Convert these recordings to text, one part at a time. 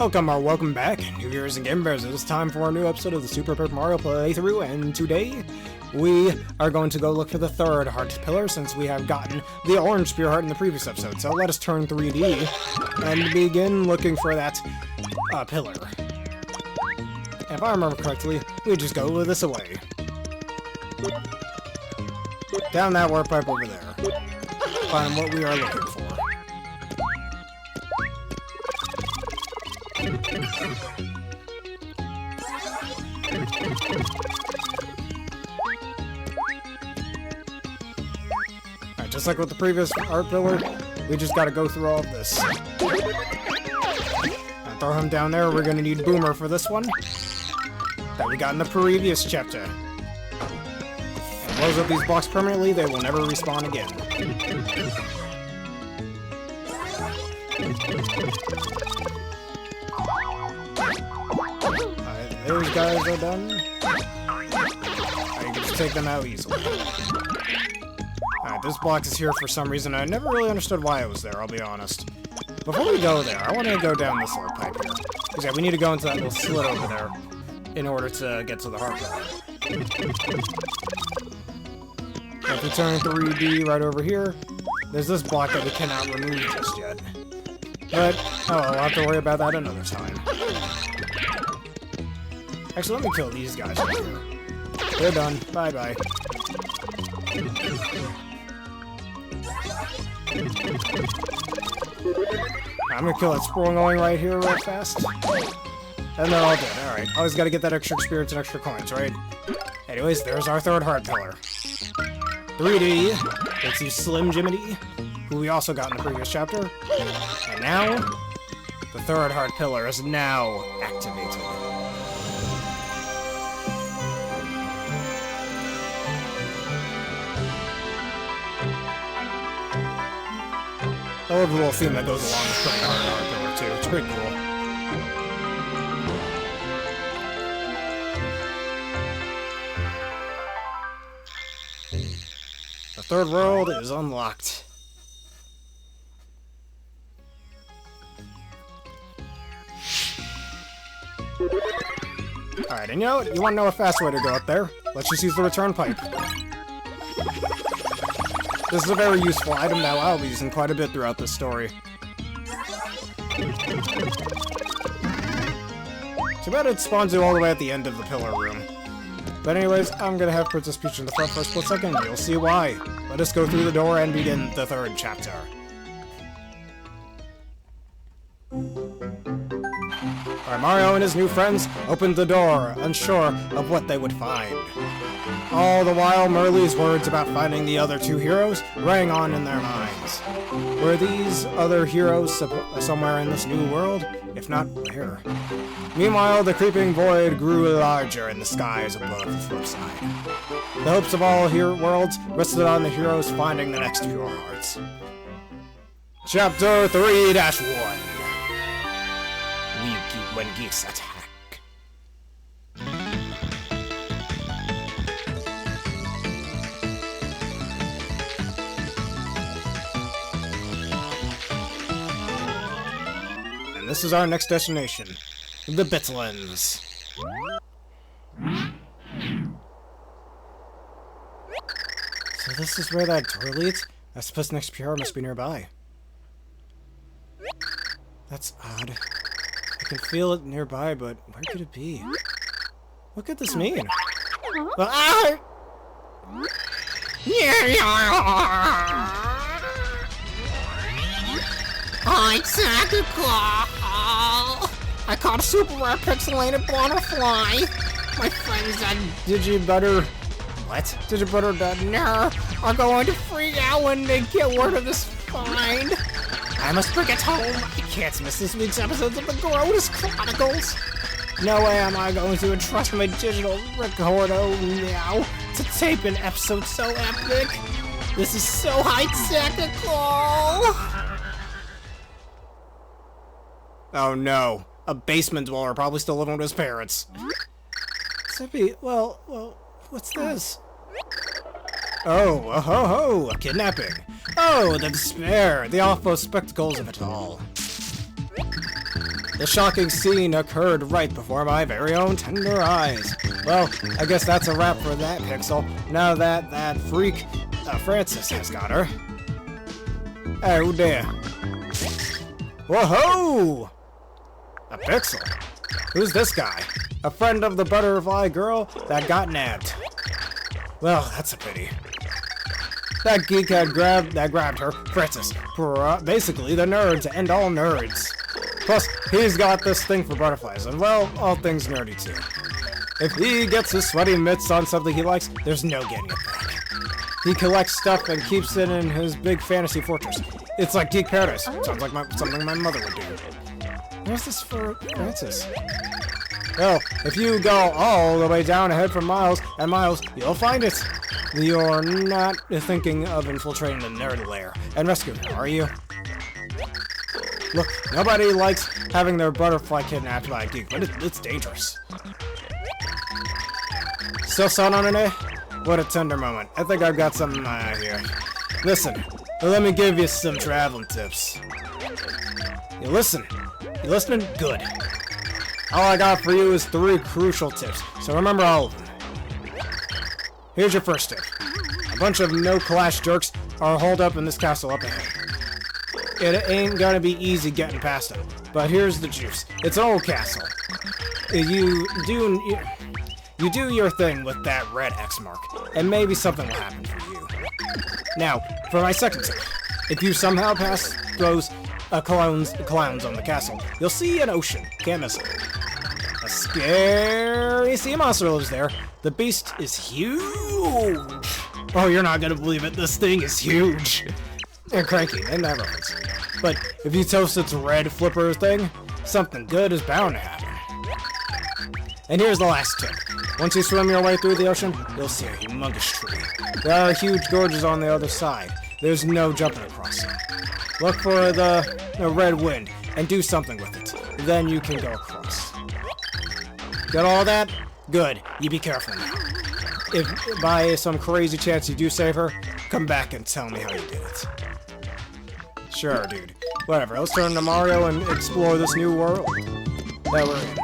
Welcome or welcome back, new viewers and game bears. It is time for a new episode of the Super Paper Mario playthrough, and today we are going to go look for the third heart pillar since we have gotten the orange spear heart in the previous episode. So let us turn 3D and begin looking for that pillar. And if I remember correctly, we just go this away. Down that warp pipe over there. Find what we are looking for. Alright, just like with the previous art pillar, we just gotta go through all of this. And throw him down there. We're gonna need Boomer for this one. That we got in the previous chapter. And close up these blocks permanently, they will never respawn again. Those guys are done. I can just take them out easily. Alright, this block is here for some reason. I never really understood why it was there, I'll be honest. Before we go there, I want to go down this little pipe here. Because yeah, we need to go into that little slit over there in order to get to the heart pillar. If we turn 3D right over here, there's this block that we cannot remove just yet. But, oh, we'll have to worry about that another time. Actually, let me kill these guys right here. They're done. Bye-bye. I'm gonna kill that squirrel going right here real fast. And they're all dead. Alright. Always gotta get that extra experience and extra coins, right? Anyways, there's our third heart pillar. 3D. Let's use Slim Jiminy, who we also got in the previous chapter. And now, the third heart pillar is now activated. I love the little theme that goes along with putting heart pillar too. It's pretty cool. The third world is unlocked. Alright, and you know what? You want to know a fast way to go up there? Let's just use the return pipe. This is a very useful item that I'll be using quite a bit throughout this story. Too bad it spawns you all the way at the end of the pillar room. But anyways, I'm gonna have Princess Peach in the front for a split second, and you'll see why. Let us go through the door and begin the third chapter. Alright, Mario and his new friends opened the door, unsure of what they would find. All the while, Merly's words about finding the other two heroes rang on in their minds. Were these other heroes somewhere in this new world? If not, where? Meanwhile, the creeping void grew larger in the skies above the flip side. The hopes of all worlds rested on the heroes finding the next pure hearts. Chapter 3-1. When geeks attack. And this is our next destination, the Bitlands. So this is where that door leads? I suppose the next PR must be nearby. That's odd. I can feel it nearby, but where could it be? What could this mean? Hi, Santa Claus! I caught a super rare pixelated butterfly! My friends at Digibutter... What? Digibutter.ner are going to freak out when they get word of this find! I must bring it home! I can't miss this week's episodes of the Grotus Chronicles! No way am I going to entrust my digital recorder now to tape an episode so epic! This is so high-technical! Oh no. A basement dweller probably still living with his parents. Tippi, well, what's this? Oh, ho ho, a kidnapping. Oh, the despair, the awful spectacles of it all. The shocking scene occurred right before my very own tender eyes. Well, I guess that's a wrap for that pixel, now that that freak, Francis has got her. Oh dear. Whoa-ho! A pixel? Who's this guy? A friend of the butterfly girl that got nabbed. Well, that's a pity. That geek had grabbed her, Francis, basically the nerd to end all nerds. Plus, he's got this thing for butterflies, and well, all things nerdy too. If he gets his sweaty mitts on something he likes, there's no getting it back. He collects stuff and keeps it in his big fantasy fortress. It's like Geek Paradise. Sounds like something my mother would do. Where's this for Francis? Well, if you go all the way down ahead for miles and miles, you'll find it. You're not thinking of infiltrating the nerd lair and rescuing her, are you? Look, nobody likes having their butterfly kidnapped by a geek, but it's dangerous. Still sun on an A? What a tender moment. I think I've got something here. Listen, let me give you some traveling tips. You listen? You listening? Good. All I got for you is 3 crucial tips, so remember all of them. Here's your first tip. A bunch of no-clash jerks are holed up in this castle up ahead. It ain't gonna be easy getting past them, but here's the juice. It's an old castle. You do your thing with that red X mark, and maybe something will happen for you. Now, for my second tip. If you somehow pass those clowns on the castle, you'll see an ocean. Can't miss it. A scary sea monster lives there. The beast is huge. Oh, you're not gonna believe it. This thing is huge. And cranky, and that reference. But if you toast its red flipper thing, something good is bound to happen. And here's the last tip. Once you swim your way through the ocean, you'll see a humongous tree. There are huge gorges on the other side. There's no jumping across it. Look for the red wind and do something with it. Then you can go across. Got all that? Good. You be careful now. If by some crazy chance you do save her, come back and tell me how you did it. Sure, dude. Whatever. Let's turn to Mario and explore this new world that we're in.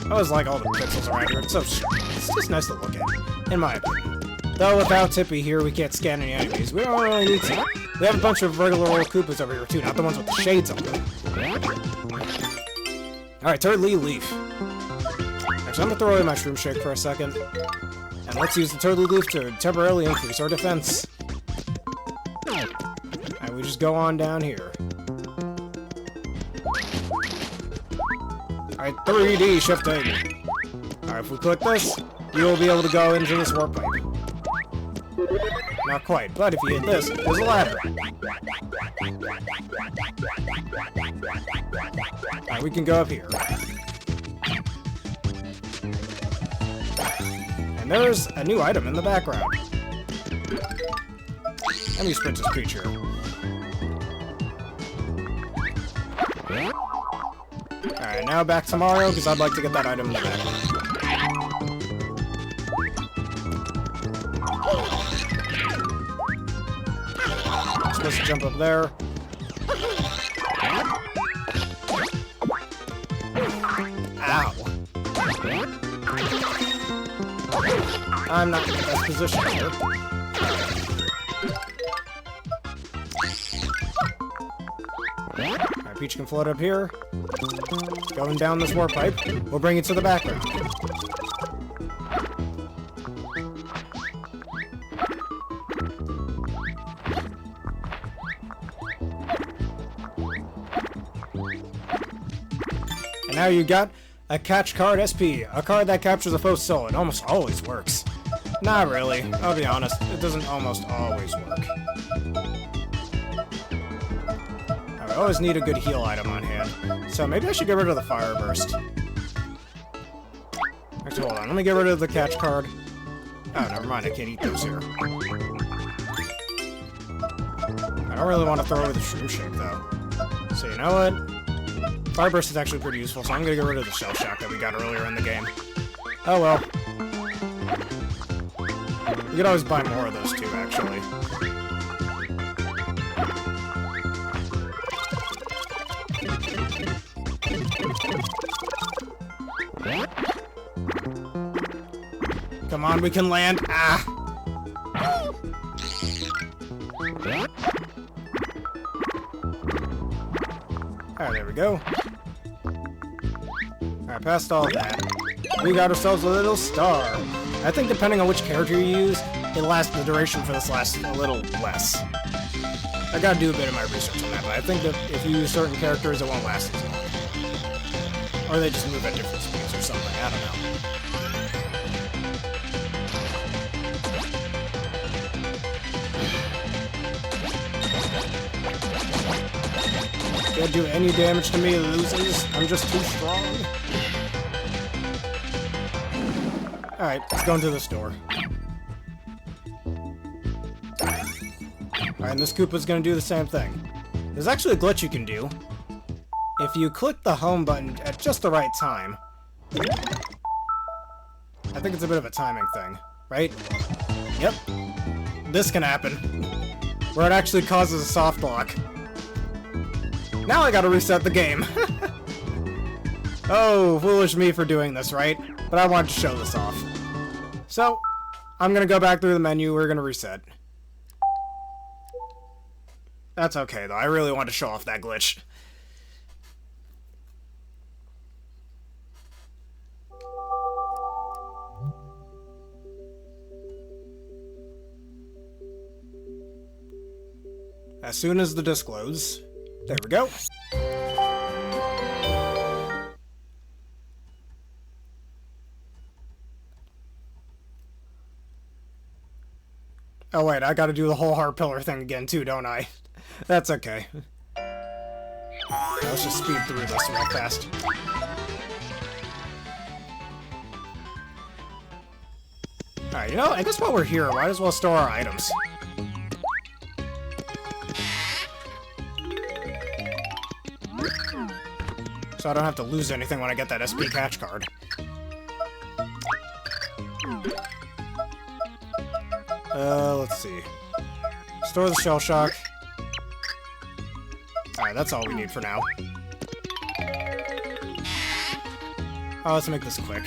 I always like all the pixels around here. It's just nice to look at, in my opinion. Though without Tippi here, we can't scan any enemies. We don't really need to. We have a bunch of regular old Koopas over here too, not the ones with the shades on them. Alright, Turtley Leaf. Actually, I'm gonna throw away my Shroom Shake for a second. And let's use the Turtley Leaf to temporarily increase our defense. Alright, we just go on down here. Alright, 3D shifting. Alright, if we click this, you'll be able to go into this warp pipe. Not quite, but if you hit this, there's a ladder. Alright, we can go up here. And there's a new item in the background. Let me sprint this creature. Alright, now back to Mario, because I'd like to get that item in the background. Supposed to jump up there. Ow. I'm not in the best position here. Alright, Peach can float up here. Going down this warp pipe. We'll bring it to the background. And now you got a catch card SP, a card that captures a foe's soul. It almost always works. Not really, I'll be honest, it doesn't almost always work. I always need a good heal item on hand, so maybe I should get rid of the Fire Burst. Actually, hold on, let me get rid of the catch card. Oh, never mind, I can't eat those here. I don't really want to throw away the Shroom Shake, though. So you know what? Fire Burst is actually pretty useful, so I'm gonna get rid of the Shell Shock that we got earlier in the game. Oh well. You could always buy more of those too, actually. Come on, we can land. Ah! Alright, there we go. Alright, past all that. We got ourselves a little star. I think depending on which character you use, the duration for this lasts a little less. I gotta do a bit of my research on that, but I think that if you use certain characters, it won't last as long. Or they just move at different speeds or something, I don't know. Can't do any damage to me, losers. I'm just too strong. Alright, let's go into the store. Alright, and this Koopa's gonna do the same thing. There's actually a glitch you can do. If you click the home button at just the right time. I think it's a bit of a timing thing, right? Yep. This can happen. Where it actually causes a soft lock. Now I gotta reset the game. Oh, foolish me for doing this, right? But I wanted to show this off. So, I'm gonna go back through the menu, we're gonna reset. That's okay, though. I really want to show off that glitch. As soon as the disc loads. There we go. Oh wait, I gotta do the whole heart pillar thing again too, don't I? That's okay. Let's just speed through this real fast. Alright, you know, I guess while we're here, might as well store our items. So I don't have to lose anything when I get that SP catch card. Let's see. Store the shell shock. Alright, that's all we need for now. Oh, let's make this quick.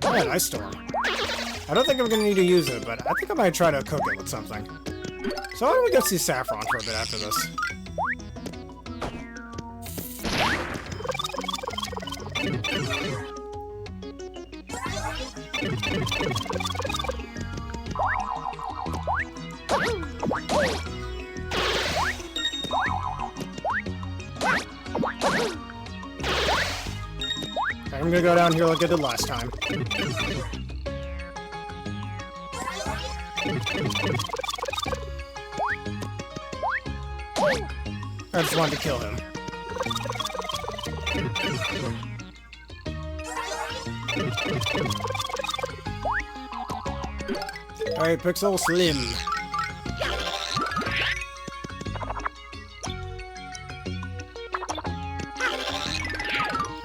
Alright, Ice Storm. I don't think I'm gonna need to use it, but I think I might try to cook it with something. So why don't we go see Saffron for a bit after this? I'm gonna go down here like I did last time. I just wanted to kill him. Alright, Pixel Slim.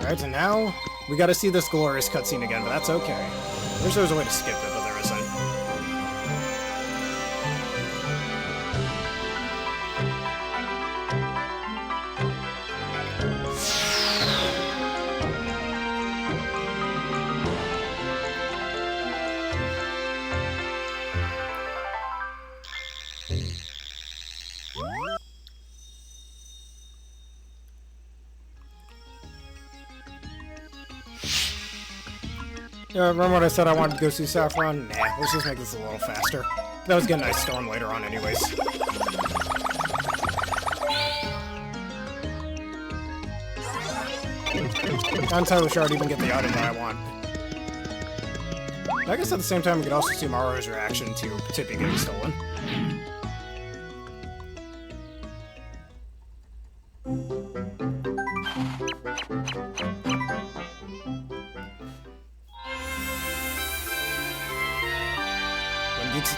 Alright, and now we gotta see this glorious cutscene again, but that's okay. I wish there was a way to skip it, but there isn't. Yeah, remember what I said I wanted to go see Saffron? Nah, let's just make this a little faster. That was getting Ice Storm later on anyways. Not entirely sure I'd even get the item that I want. I guess at the same time we could also see Mario's reaction to Tippi getting stolen.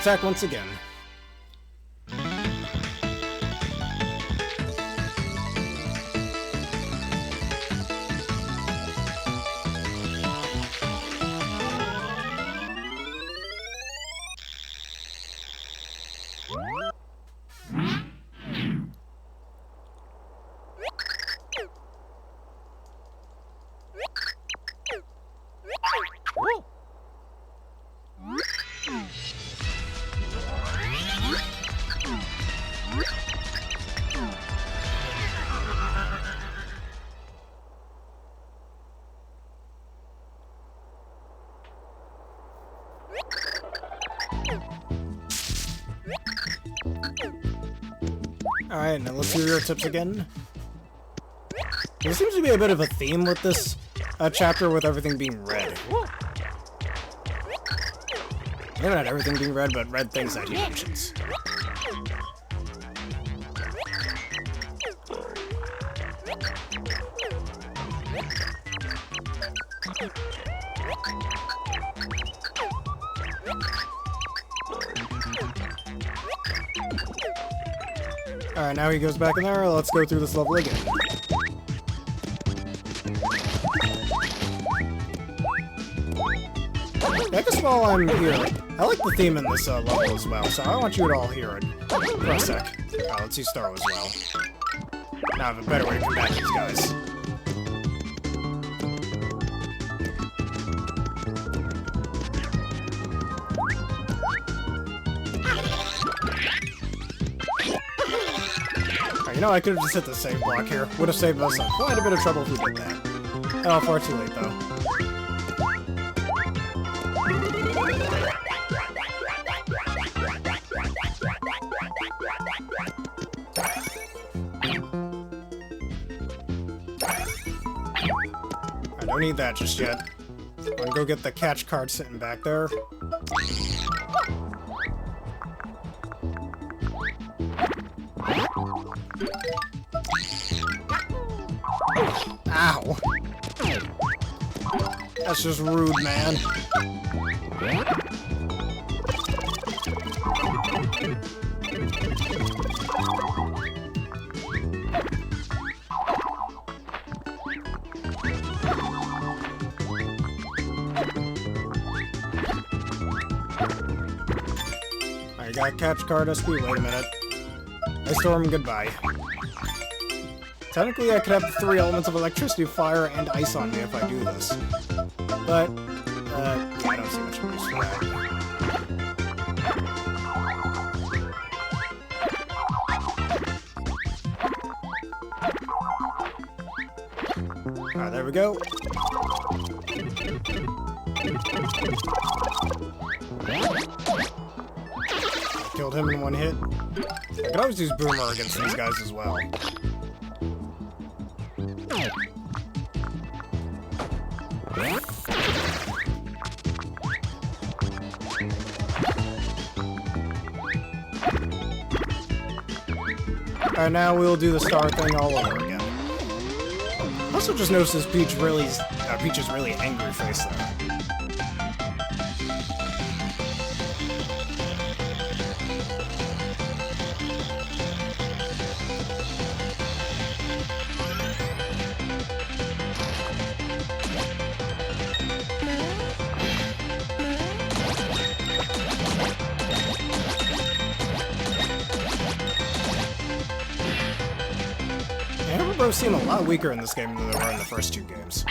attack once again. Alright, now let's hear your tips again. There seems to be a bit of a theme with this chapter with everything being red. Maybe not everything being red, but red things that he mentions. Alright, now he goes back in there. Let's go through this level again. I guess while I'm here, I like the theme in this level as well, so I want you to all hear it for a sec. Let's see Starro as well. Now I have a better way to combat these guys. You know, I could have just hit the save block here. Would have saved us quite a bit of trouble if we did that. Oh, far too late, though. I don't need that just yet. I'm gonna go get the catch card sitting back there. Ow! That's just rude, man. I got catch card SP. Wait a minute. I storm goodbye. Technically, I could have the 3 elements of electricity, fire, and ice on me if I do this. But, yeah, I don't see much use for that. Alright, there we go. Killed him in 1 hit. I could always use Boomer against these guys as well. Alright, now we'll do the star thing all over again. Also just notices Peach's really angry face there. Both seem a lot weaker in this game than they were in the first 2 games.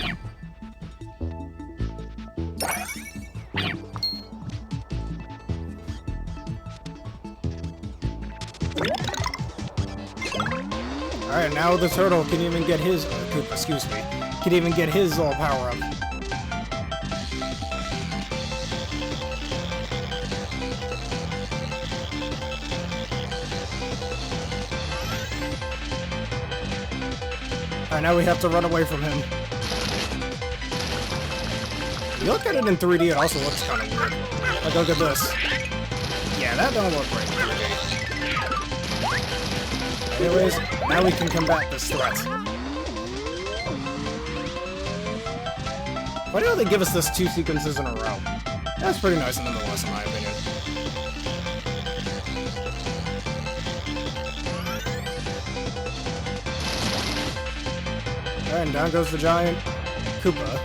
Alright, now the turtle can even get his Koopa, excuse me, can even get his power up. Alright, now we have to run away from him. If you look at it in 3D, it also looks kind of weird. Like, look at this. Yeah, that don't look right in 3D. Anyways, now we can combat this threat. Why don't they give us this 2 sequences in a row? That's pretty nice nonetheless, in my opinion. Alright, and down goes the giant Koopa.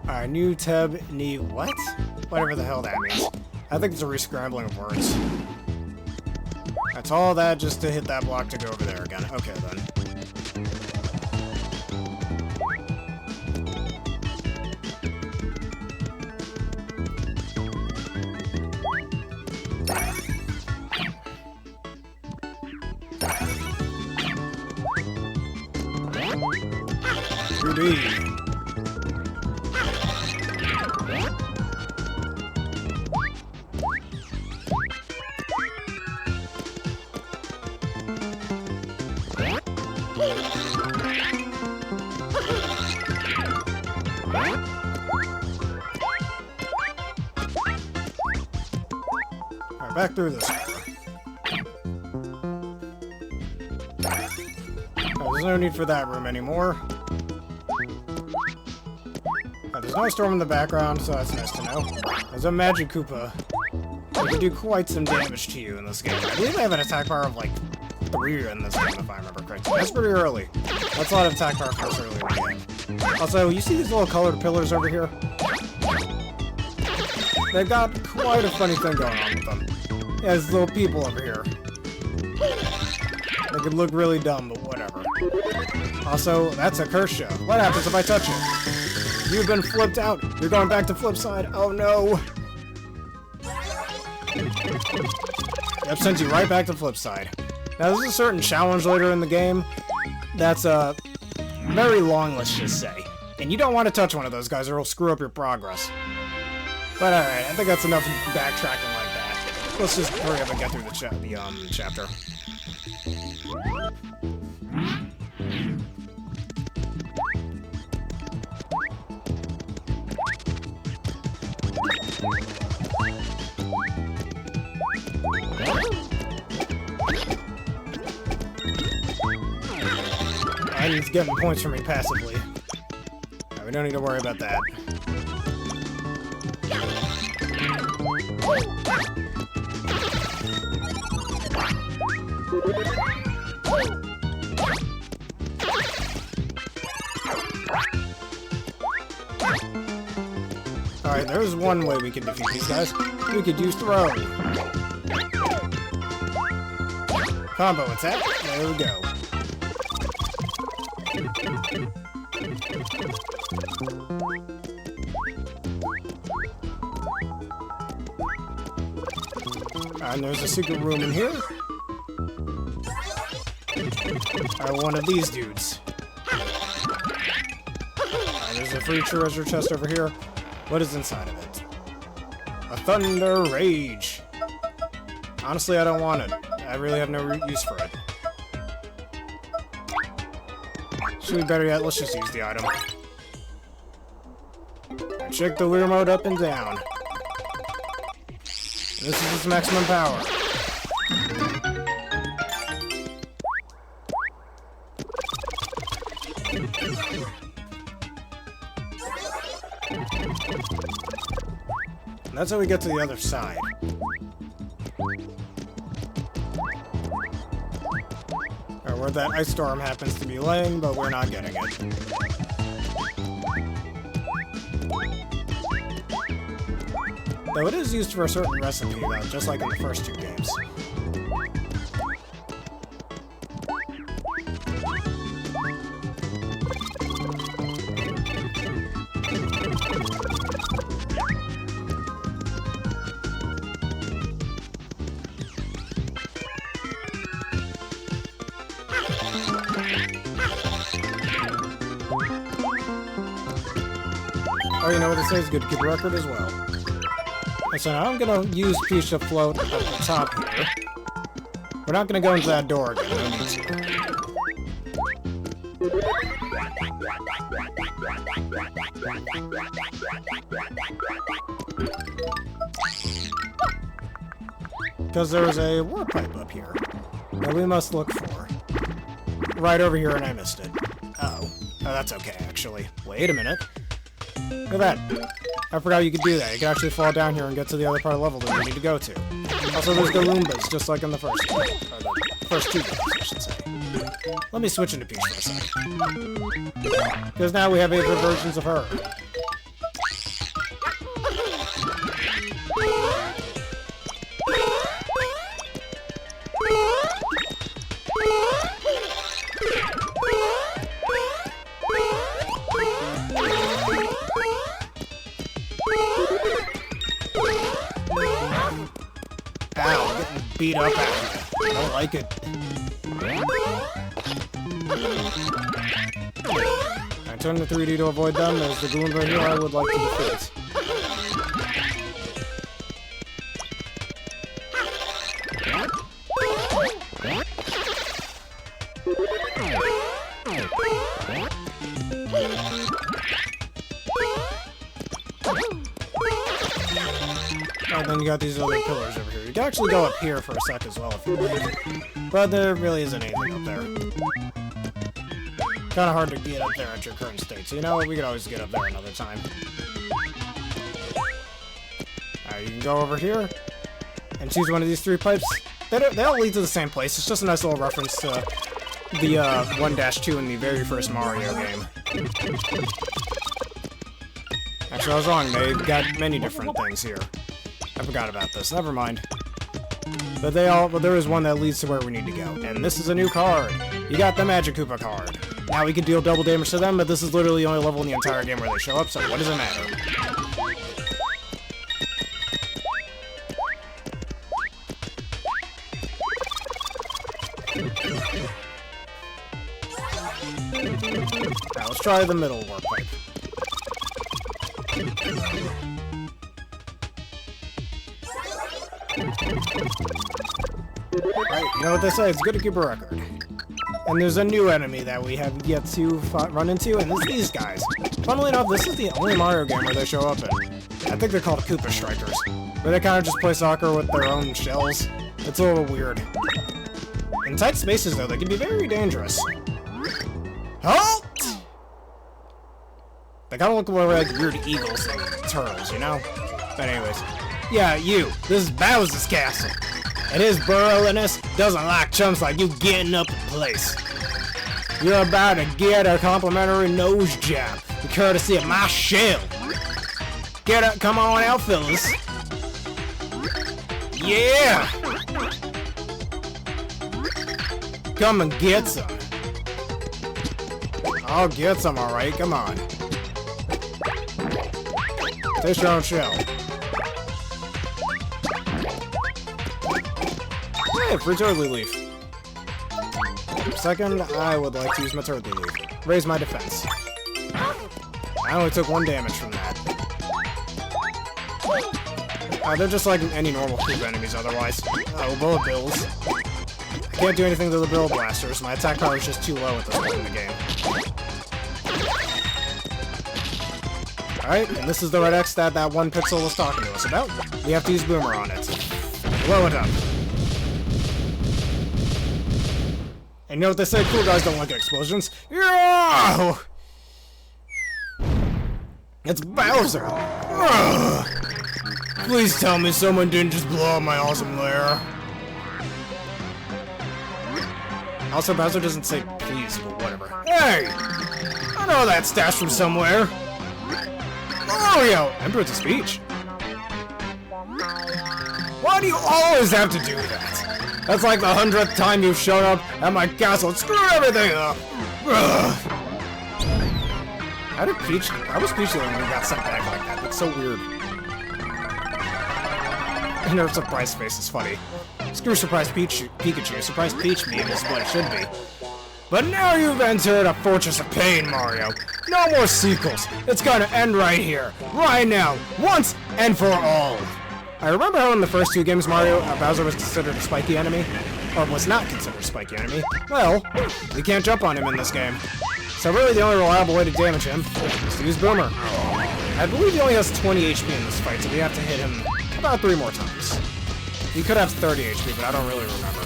Alright, new tab, new what? Whatever the hell that means. I think it's a rescrambling of words. That's all that just to hit that block to go over there again. Okay, then. Alright, back through this. Oh, there's no need for that room anymore. Oh, there's no storm in the background, so that's nice to know. There's a Magic Koopa. It can do quite some damage to you in this game. I believe I have an attack power of like 3 in this game, if I remember correctly. That's pretty early. That's a lot of attack power for us early in the game. Also, you see these little colored pillars over here? They've got quite a funny thing going on with them. Yeah, there's little people over here. They could look really dumb, but whatever. Also, that's a curse show. What happens if I touch it? You've been flipped out. You're going back to flip side. Oh no. Yep, sends you right back to flip side. Now, there's a certain challenge later in the game that's very long, let's just say. And you don't want to touch one of those guys or it'll screw up your progress. But alright, I think that's enough backtracking like that. Let's just hurry up and get through the chapter. And he's getting points from me passively. Right, we don't need to worry about that. Alright, there's one way we can defeat these guys. We could use throw. Combo attack. There we go. And there's a secret room in here. One of these dudes. There's a free treasure chest over here. What is inside of it? A Thunder Rage. Honestly, I don't want it. I really have no use for it. Should be better yet, let's just use the item. Check the Leer mode up and down. This is its maximum power. And that's how we get to the other side. Or where that ice storm happens to be laying, but we're not getting it. Though it is used for a certain recipe, though, just like in the first 2 games. Oh, you know what it says? Good to keep a record as well. And so now I'm gonna use Peach to float up the top here. We're not gonna go into that door again, no need to. Because there's a warp pipe up here that we must look for. Right over here, and I missed it. Uh-oh. Oh, that's okay, actually. Wait a minute. Look at that. I forgot you could do that. You can actually fall down here and get to the other part of the level that you need to go to. Also, there's the Goombas, just like in the first one. Or the first 2 games, I should say. Let me switch into Peach for a second. Because now we have 8 versions of her. Ow, getting beat up at me. I don't like it. I turn the 3D to avoid them. There's the Goomba here I would like to defeat. And then you got these other pillars over here. You can actually go up here for a sec as well if you want. But there really isn't anything up there. Kinda hard to get up there at your current state. So you know what? We could always get up there another time. Alright, you can go over here and choose one of these 3 pipes. They all lead to the same place. It's just a nice little reference to the 1-2 in the very first Mario game. Actually, I was wrong. They've got many different things here. I forgot about this. Never mind. But there is one that leads to where we need to go. And this is a new card. You got the Magic Koopa card. Now we can deal double damage to them, but this is literally the only level in the entire game where they show up, so what does it matter? Now let's try the middle warp pipe. Right, you know what they say, it's good to keep a record. And there's a new enemy that we have yet to run into, and it's these guys. Funnily enough, this is the only Mario game where they show up in. I think they're called Koopa Strikers, where they kind of just play soccer with their own shells. It's a little weird. In tight spaces, though, they can be very dangerous. Halt! They kind of look more like weird eagles and turtles, you know? But anyways. Yeah, you. This is Bowser's castle. And his burrowiness doesn't like chumps like you getting up in place. You're about to get a complimentary nose job, courtesy of my shell. Get up, come on out, fellas. Yeah! Come and get some. I'll get some, alright, come on. Taste your own shell. Hey, free turtley leaf. Second, I would like to use my turtley leaf. Raise my defense. I only took 1 damage from that. They're just like any normal Koopa enemies otherwise. Oh, bullet bills. I can't do anything to the bill blasters. My attack power is just too low at this point in the game. Alright, and this is the red X that 1 pixel was talking to us about. We have to use Boomer on it. Blow it up. And you know what they say, cool guys don't like explosions? Yeah! It's Bowser! Ugh. Please tell me someone didn't just blow up my awesome lair. Also, Bowser doesn't say please, but whatever. Hey! I know that stash from somewhere. Mario! Emperor to speech. Why do you always have to do that? That's like the 100th time you've shown up at my castle and screwed everything up! Ugh. How was Peach the only one who got sent back like that? That's so weird. And her surprise face is funny. Screw Surprise Pikachu. Surprise Peach meme is what it should be. But now you've entered a fortress of pain, Mario. No more sequels. It's gonna end right here. Right now. Once and for all. I remember how in the first 2 games Bowser was considered a spiky enemy. Or was not considered a spiky enemy. Well, we can't jump on him in this game. So really the only reliable way to damage him is to use Boomer. I believe he only has 20 HP in this fight, so we have to hit him about 3 more times. He could have 30 HP, but I don't really remember.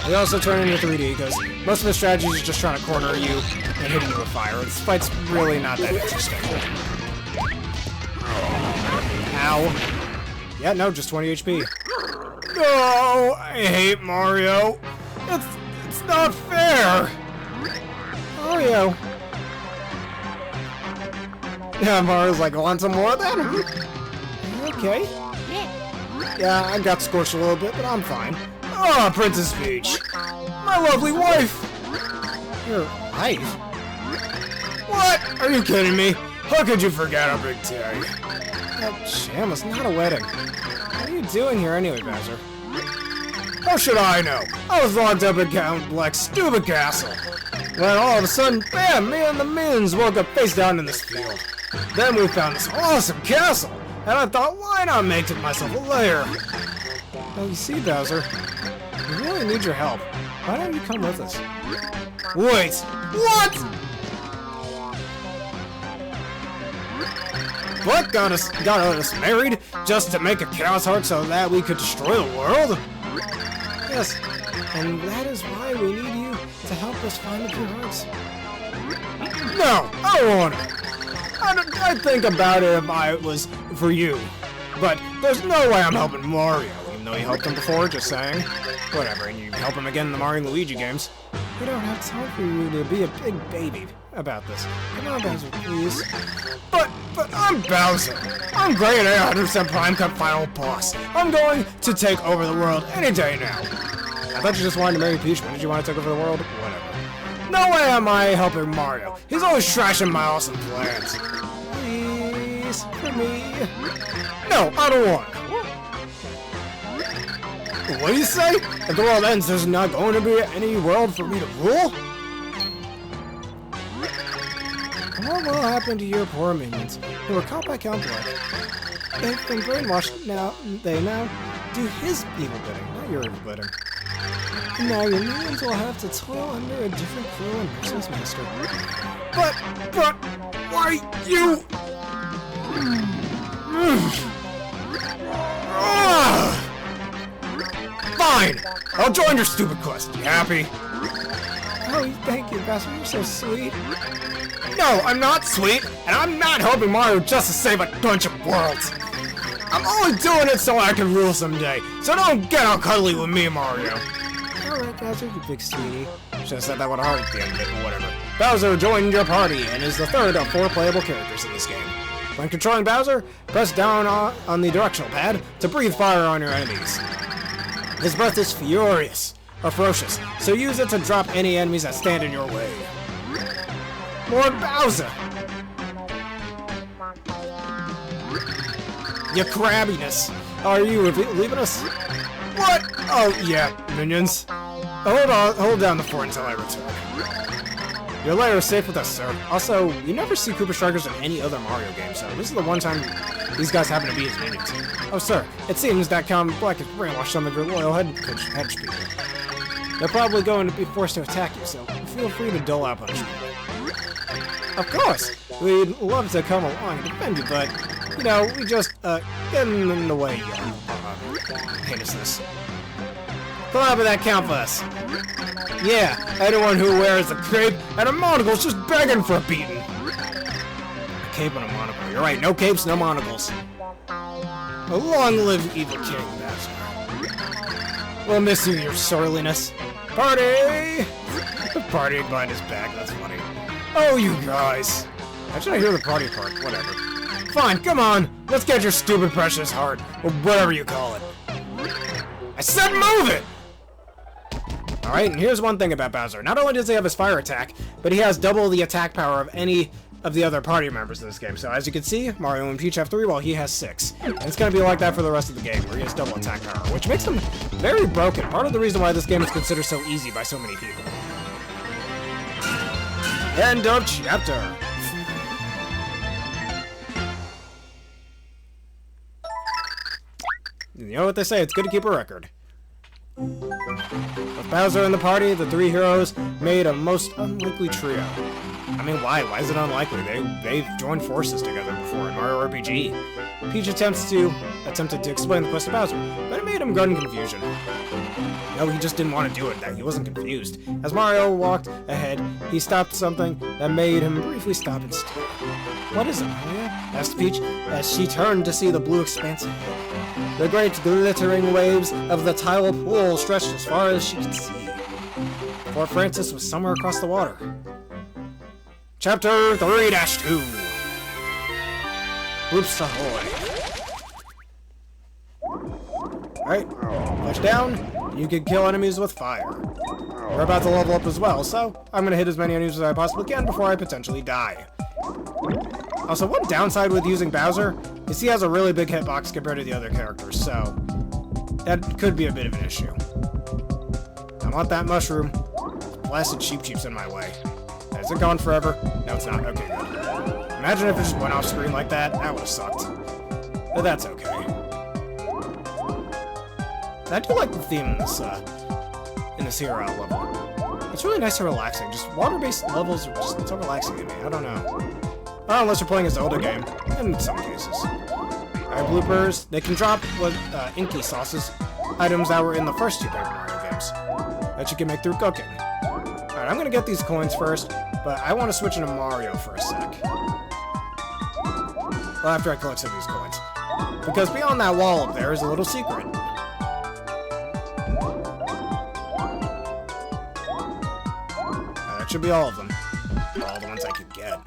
He also turn into 3D, because most of his strategies is just trying to corner you and hitting you with fire. This fight's really not that interesting. Ow. Yeah, no, just 20 HP. No, I hate Mario. It's not fair. Mario. Yeah, Mario's like, want some more then? Okay. Yeah, I got scorched a little bit, but I'm fine. Oh, Princess Peach. My lovely wife. Your wife? What? Are you kidding me? How could you forget our big day? That sham was not a wedding. What are you doing here anyway, Bowser? How should I know? I was locked up in Count Black's stupid castle. When all of a sudden, bam, me and the minions woke up face down in this field. Then we found this awesome castle, and I thought, why not make it myself a lair? Well, you see, Bowser, we really need your help. Why don't you come with us? Wait, what? What got us married just to make a chaos heart so that we could destroy the world? Yes, and that is why we need you to help us find the pure hearts. No, I don't want it. I'd think about it if I was for you. But there's no way I'm helping Mario, even though you helped him before, just saying. Whatever, and you help him again in the Mario and Luigi games. We don't have time for you to be a big baby about this. Come on, Bowser, please. But I'm Bowser. I'm great at 100% Prime Cup Final Boss. I'm going to take over the world any day now. I thought you just wanted to marry Peach. When did you want to take over the world? Whatever. No way am I helping Mario. He's always trashing my awesome plans. Please, for me. No, I don't want it. What do you say? If the world ends, there's not going to be any world for me to rule? What will happen to your poor minions who were caught by Count Black? They've been brainwashed now. They now do his evil bidding, not your evil bidding. Now your minions will have to toil under a different crew and merciless master. But, why you? Fine! I'll join your stupid quest. You happy? Oh, thank you, Bowser. You're so sweet. No, I'm not sweet, and I'm not helping Mario just to save a bunch of worlds. I'm only doing it so I can rule someday. So don't get all cuddly with me, Mario. Alright, Bowser, you big sweetie. Should have said that with a heart at the end of it, but whatever. Bowser joined your party and is the third of 4 playable characters in this game. When controlling Bowser, press down on the directional pad to breathe fire on your enemies. His breath is furious, or ferocious, so use it to drop any enemies that stand in your way. Lord Bowser! Your crabbiness! Are you leaving us? What? Oh, yeah, minions. Hold down the fort until I return. Your lair is safe with us, sir. Also, you never see Koopa Strikers in any other Mario game, so this is the one time these guys happen to be his minions. Oh, sir, it seems that Count Black has brainwashed some of your loyal hedge people. They're probably going to be forced to attack you, so feel free to dole out punishment. Of course, we'd love to come along and defend you, but, you know, we just, get in the way of heinousness. Pull out with that count for us. Yeah, anyone who wears a cape and a monocle is just begging for a beating. A cape and a monocle. You're right, no capes, no monocles. Long live evil King Bowser. We'll miss you, your surliness. Party! Partying behind his back, that's funny. Oh, you guys. How should I hear the party part? Whatever. Fine, come on. Let's get your stupid precious heart, or whatever you call it. I said move it! Alright, and here's one thing about Bowser. Not only does he have his fire attack, but he has double the attack power of any of the other party members in this game. So as you can see, Mario and Peach have 3 while he has 6. And it's going to be like that for the rest of the game, where he has double attack power, which makes him very broken. Part of the reason why this game is considered so easy by so many people. End of chapter. You know what they say, it's good to keep a record. With Bowser in the party, the 3 heroes made a most unlikely trio. I mean, why? Why is it unlikely? They've joined forces together before in Mario RPG. Peach attempted to explain the quest to Bowser, but it made him go in confusion. No, he just didn't want to do it, that he wasn't confused. As Mario walked ahead, he stopped something that made him briefly stop and stare. What is it, Mario? Asked Peach as she turned to see the blue expanse ahead. The great glittering waves of the tidal pool stretched as far as she could see. Fort Francis was somewhere across the water. Chapter 3-2. Oops ahoy. Alright, push down, and you can kill enemies with fire. We're about to level up as well, so I'm gonna hit as many enemies as I possibly can before I potentially die. Also, one downside with using Bowser is he has a really big hitbox compared to the other characters, so that could be a bit of an issue. I want that mushroom. Blasted Cheep's in my way. Is it gone forever? No, it's not. Okay, good. Imagine if it just went off screen like that. That would have sucked. But that's okay. I do like the theme in this hero level. It's really nice and relaxing. Just water-based levels are just so relaxing to me. I don't know. Well, unless you're playing as Zelda game, in some cases. Alright, bloopers. They can drop with inky sauces, items that were in the first two Paper Mario games that you can make through cooking. Alright, I'm gonna get these coins first, but I want to switch into Mario for a sec. Well, after I collect some of these coins. Because beyond that wall up there is a little secret. That should be all of them. All the ones I could get.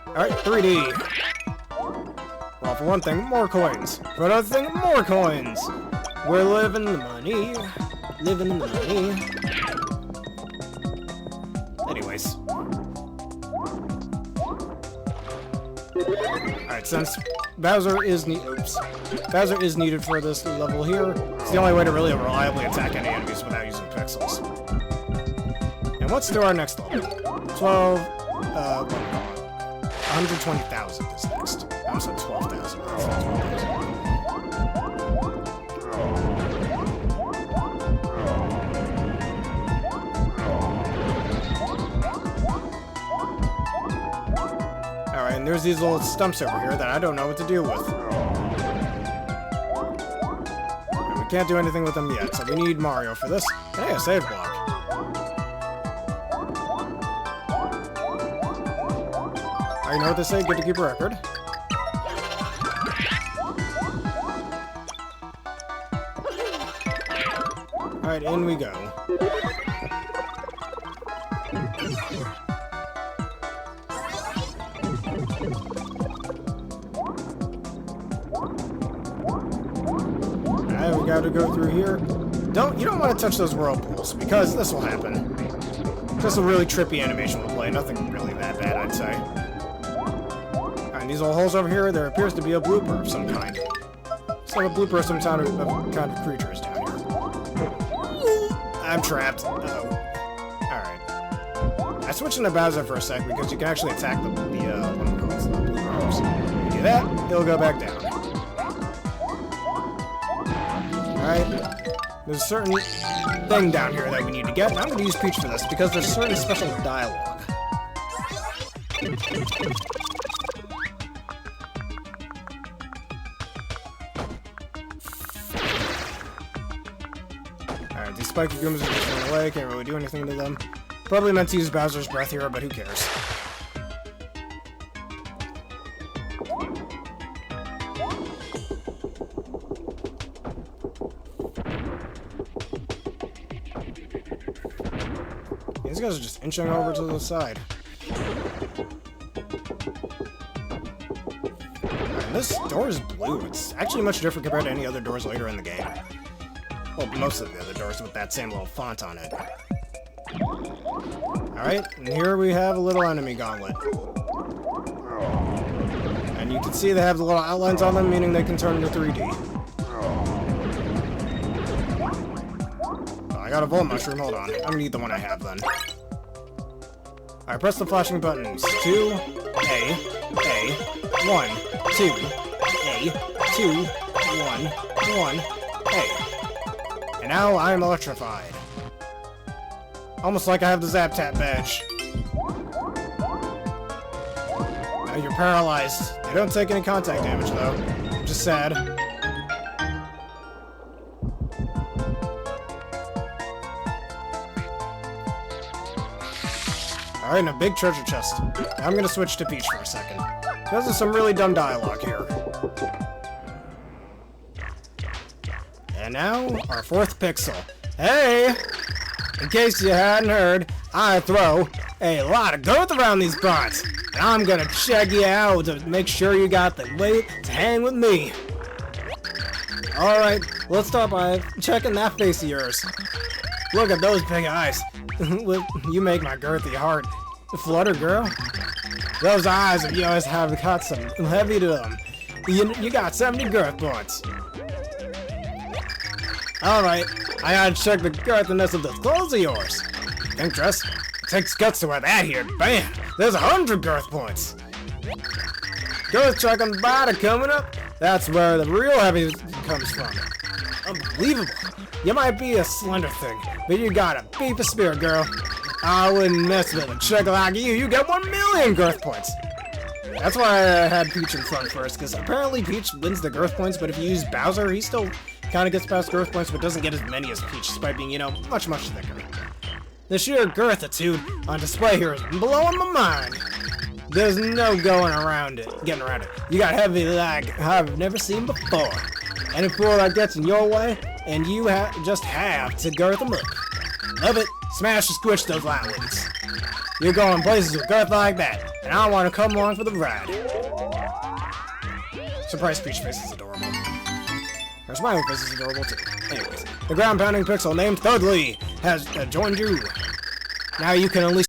Alright, 3D. Well, for one thing, more coins. For another thing, more coins. We're living the money. Living in the money. Anyways. Alright, since Bowser is needed for this level here, it's the only way to really reliably attack any enemies without using pixels. And let's do our next level. 120,000 is next. I almost said 12,000. Alright, and there's these little stumps over here that I don't know what to do with. And we can't do anything with them yet, so we need Mario for this. Hey, a save block. You know what they say, good to keep a record. Alright, in we go. Alright, we gotta go through here. You don't want to touch those whirlpools, because this will happen. Just a really trippy animation will play, nothing really that bad, I'd say. These little holes over here, there appears to be a blooper of some kind. So a blooper of some kind of creatures down here. I'm trapped. Uh-oh. Alright. I switched into Bowser for a sec because you can actually attack the bloopers. You do that, it'll go back down. Alright. There's a certain thing down here that we need to get, and I'm going to use Peach for this because there's certain special dialogue. Alright, these spiky gooms are just running away, can't really do anything to them. Probably meant to use Bowser's breath here, but who cares? These guys are just inching over to the side. And this door is blue. It's actually much different compared to any other doors later in the game. Well, most of the other doors with that same little font on it. Alright, and here we have a little enemy gauntlet. And you can see they have the little outlines on them, meaning they can turn into 3D. Oh, I got a volt mushroom, hold on. I'm gonna eat the one I have then. Alright, press the flashing buttons. 2, A, 1, 2, A, 2, 1, 1, A. And now I'm electrified. Almost like I have the Zap Tap badge. Now you're paralyzed. They don't take any contact damage though, which is sad. Alright, and a big treasure chest. I'm gonna switch to Peach for a second. Because there's some really dumb dialogue here. And now, our 4th pixel. Hey! In case you hadn't heard, I throw a lot of girth around these parts. And I'm gonna check you out to make sure you got the weight to hang with me. Alright, let's start by checking that face of yours. Look at those big eyes. You make my girthy heart flutter, girl. Those eyes of yours have got some heavy to them. You got 70 girth points. Alright, I gotta check the girthiness of those clothes of yours. Pink dress? It takes guts to wear that here. Bam! There's 100 girth points. Girth check on the body coming up. That's where the real heavy comes from. Unbelievable. You might be a slender thing, but you got a beef of spirit, girl. I wouldn't mess with a chick like you. You get 1 million girth points. That's why I had Peach in front first, because apparently Peach wins the girth points, but if you use Bowser, he still kind of gets past girth points, but doesn't get as many as Peach, despite being, you know, much, much thicker. The sheer girthitude on display here is blowing my mind. There's no getting around it. You got heavy like I've never seen before. Any fool that gets in your way, and you just have to girth them up. Love it. Smash and squish those lightweights. You're going places with girth like that, and I want to come along for the ride. Surprise Peach face is adorable. Her smiling face is adorable too. Anyways, the ground-pounding pixel named Thirdly has joined you. Now you can unleash.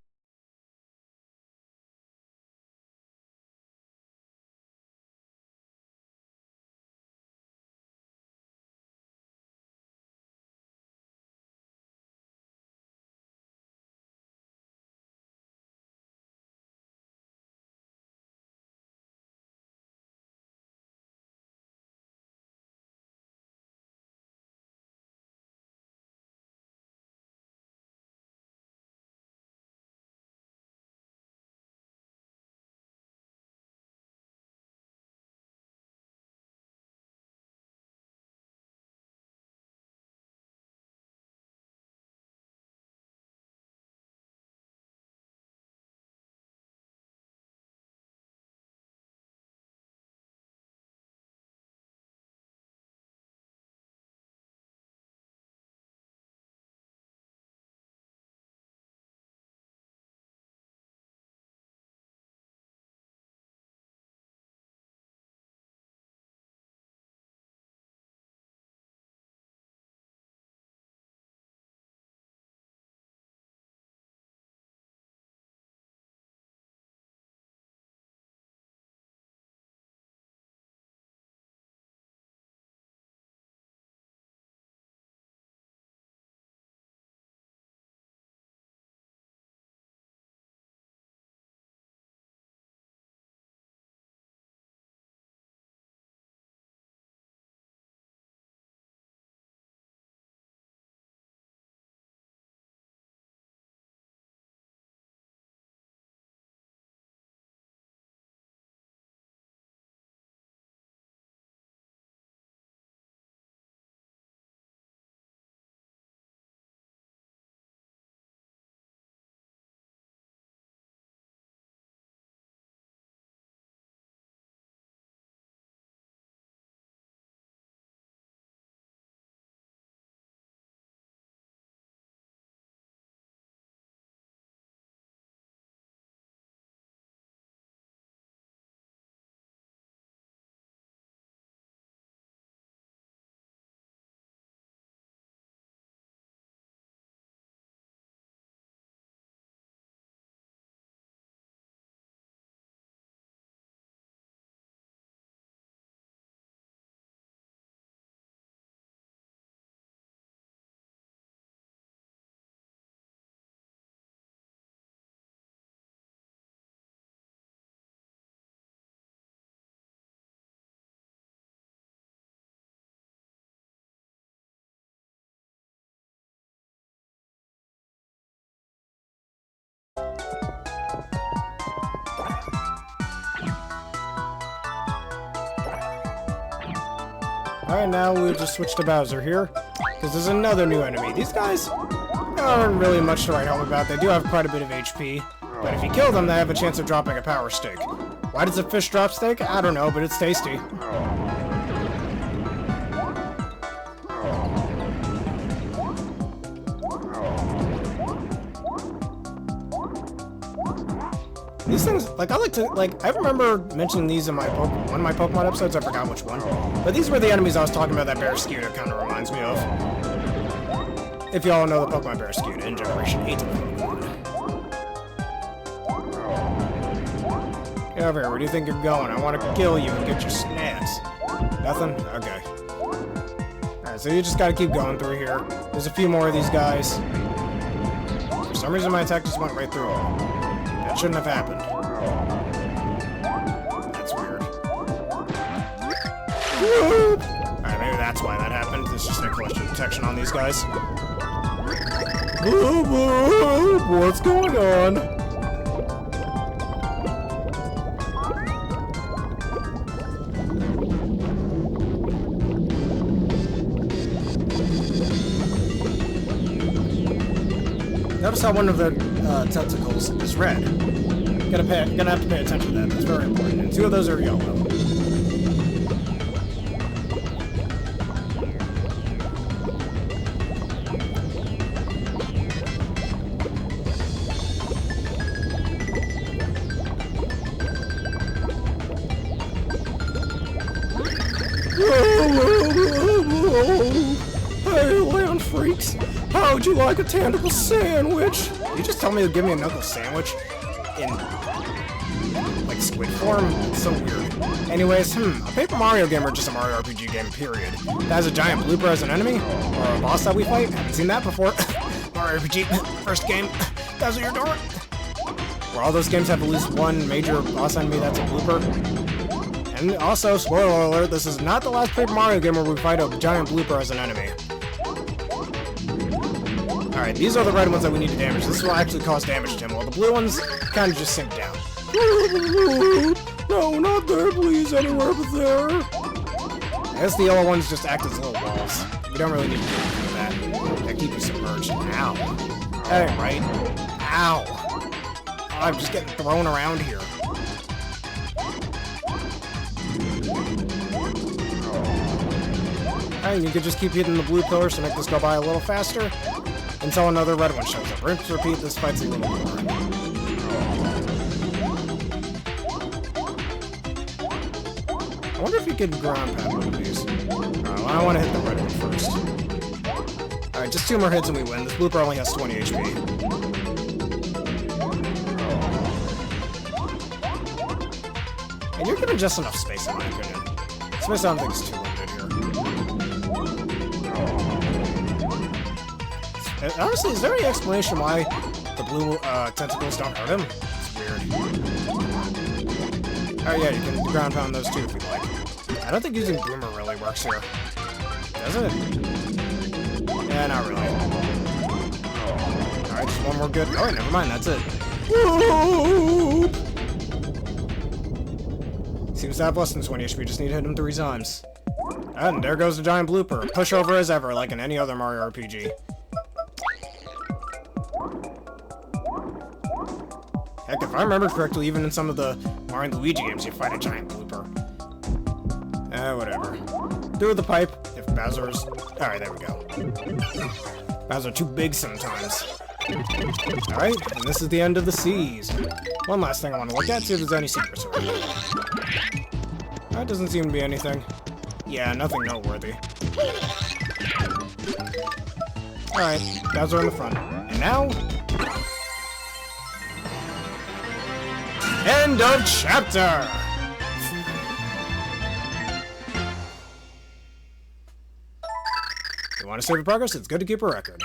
Alright, now we'll just switch to Bowser here, because there's another new enemy. These guys aren't really much to write home about. They do have quite a bit of HP, But if you kill them, they have a chance of dropping a power steak. Why does a fish drop steak? I don't know, but it's tasty. These things, like, I remember mentioning these in one of my Pokemon episodes, I forgot which one. But these were the enemies I was talking about that Barraskewda kind of reminds me of. If y'all know the Pokemon Barraskewda in Generation 8 of Pokemon. Get over here, where do you think you're going? I want to kill you and get your snacks. Nothing? Okay. Alright, so you just gotta keep going through here. There's a few more of these guys. For some reason my attack just went right through them. That shouldn't have happened. That's weird. Alright, maybe that's why that happened. It's just a question of protection on these guys. What's going on? Notice how one of their tentacles is red. Gonna have to pay attention to that. That's very important. And two of those are yellow. Hey, land freaks! How would you like a tentacle sandwich? You just tell me to give me a knuckle sandwich in, like, squid form? It's so weird. Anyways, a Paper Mario game or just a Mario RPG game, period, that has a giant blooper as an enemy, or a boss that we fight? Haven't seen that before. Mario RPG, first game, that's what you're doing. Where all those games have at least one major boss enemy that's a blooper. And also, spoiler alert, this is not the last Paper Mario game where we fight a giant blooper as an enemy. Alright, these are the red ones that we need to damage. This will actually cause damage to him, while the blue ones kind of just sink down. No, not there, please, anywhere but there. I guess the yellow ones just act as little walls. You don't really need to do anything with that. They keep you submerged. Ow. That ain't right. Ow. Oh, I'm just getting thrown around here. Alright, you could just keep hitting the blue pillars to make this go by a little faster. Until another red one shows up. Rinse, repeat, this fight's a little more. I wonder if you could ground pound one of these. Well, I want to hit the red one first. Alright, just 2 more hits and we win. This blooper only has 20 HP. And you're given just enough space, in my opinion. Space I don't think is too limited here. Honestly, is there any explanation why the blue tentacles don't hurt him? It's weird. Oh yeah, you can ground pound those too if you'd like. I don't think using Boomer really works here. Does it? Yeah, not really. Alright, just one more good. Oh, never mind, that's it. Whoop! Seems to have less than 20 HP, just need to hit him 3 times. And there goes the giant blooper. Pushover as ever, like in any other Mario RPG. Heck, if I remember correctly, even in some of the Mario and Luigi games, you fight a giant blooper. Whatever. Through the pipe, if Bowser's... Alright, there we go. Bowser too big sometimes. Alright, and this is the end of the seas. One last thing I want to look at, see if there's any secrets around. That doesn't seem to be anything. Yeah, nothing noteworthy. Alright, Bowser in the front. And now... End of chapter! If you want to save your progress, it's good to keep a record.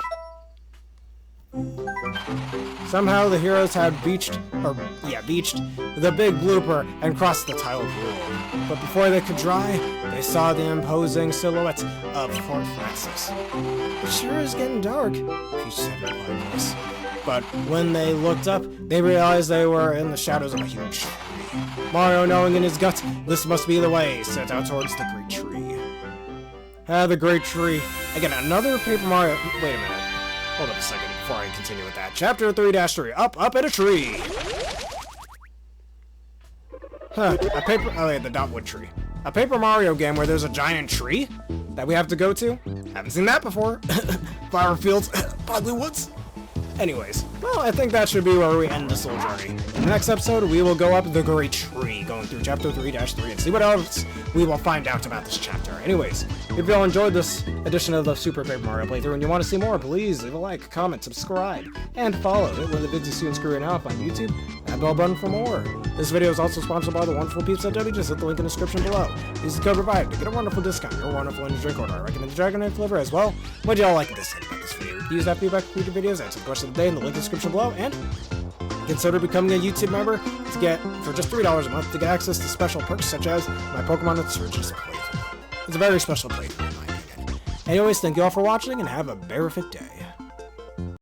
Somehow the heroes had beached the big blooper and crossed the tile pool. But before they could dry, they saw the imposing silhouette of Fort Francis. It sure is getting dark, Peach said in a loud voice. But when they looked up, they realized they were in the shadows of a huge tree. Mario, knowing in his guts this must be the way, set out towards the great tree. The great tree. Again, another Paper Mario... Wait a minute. Hold up a second before I continue with that. Chapter 3-3. Up in a tree! A paper... Oh, yeah, the dotwood tree. A Paper Mario game where there's a giant tree that we have to go to? Haven't seen that before. Flower fields, Bogly Woods. Anyways, well, I think that should be where we end this little journey. In the next episode, we will go up the great tree, going through chapter 3-3, and see what else we will find out about this chapter. Anyways, if you all enjoyed this edition of the Super Paper Mario playthrough and you want to see more, please leave a like, comment, subscribe, and follow. Hit one of the videos you see on screen now up on YouTube, and the bell button for more. This video is also sponsored by the wonderful peeps at WWhen. Just hit the link in the description below. Use the code provided to get a wonderful discount. Your wonderful energy drink order. I recommend the Dragon Knight flavor as well. What do y'all like this thing about this video? Use that feedback for future videos. Answer the question of the day in the link in the description below, and consider becoming a YouTube member to get, for just $3 a month, to get access to special perks such as my Pokemon Insurgence playthrough. It's a very special playthrough in my opinion. Anyways, thank you all for watching and have a berrific day.